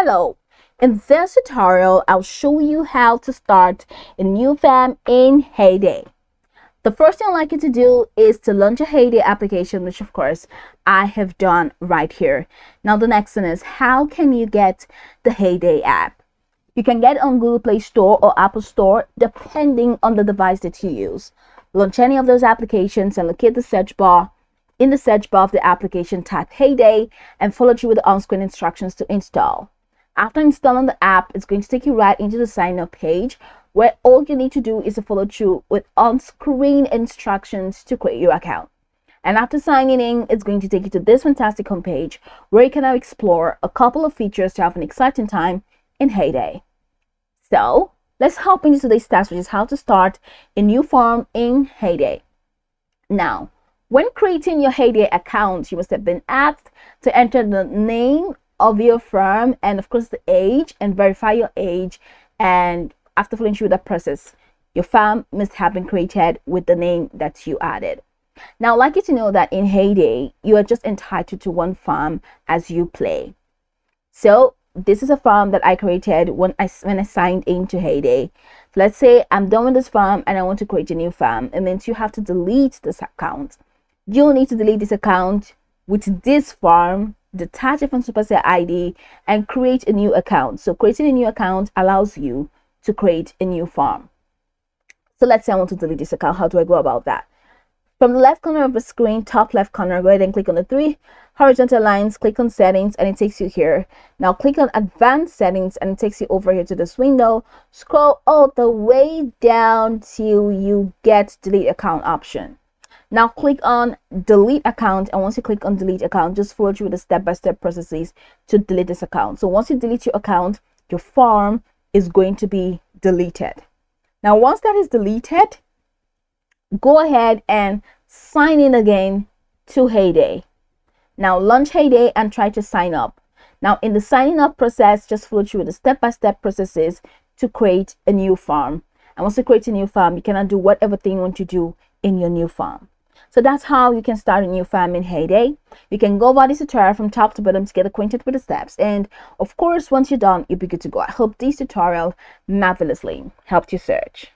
Hello, in this tutorial, I'll show you how to start a new farm in Heyday. The first thing I'd like you to do is to launch a Heyday application, which of course I have done right here. Now the next thing is, how can you get the Heyday app? You can get it on Google Play Store or Apple Store, depending on the device that you use. Launch any of those applications and locate the search bar. In the search bar of the application, type Heyday and follow through with the on-screen instructions to install. After installing the app, it's going to take you right into the sign up page where all you need to do is to follow through with on-screen instructions to create your account. And after signing in, it's going to take you to this fantastic homepage where you can now explore a couple of features to have an exciting time in Heyday. So let's hop into today's task, which is how to start a new farm in Heyday. Now, when creating your Heyday account, you must have been asked to enter the name of your firm and of course the age, and verify your age. And after following through that process, your farm must have been created with the name that you added. Now, I'd like you to know that in Heyday, you are just entitled to one farm as you play. So this is a farm that I created when I signed into Heyday. So let's say I'm done with this farm and I want to create a new farm. It means you have to delete this account. You'll need to delete this account with this farm, detach it from Supercell ID, and create a new account. So creating a new account allows you to create a new farm. So let's say I want to delete this account. How do I go about that? From the left corner of the screen, top left corner, go ahead and click on the three horizontal lines, click on settings, and it takes you here. Now click on advanced settings and it takes you over here to this window. Scroll all the way down till you get delete account option. Now click on delete account, and once you click on delete account, just follow through the step-by-step processes to delete this account. So once you delete your account, your farm is going to be deleted. Now once that is deleted, go ahead and sign in again to Heyday. Now launch Heyday and try to sign up. Now in the signing up process, just follow through the step-by-step processes to create a new farm. And once you create a new farm, you can do whatever thing you want to do in your new farm. So that's how you can start a new farm in Heyday. You can go over this tutorial from top to bottom to get acquainted with the steps. And of course, once you're done, you'll be good to go. I hope this tutorial marvelously helped you search.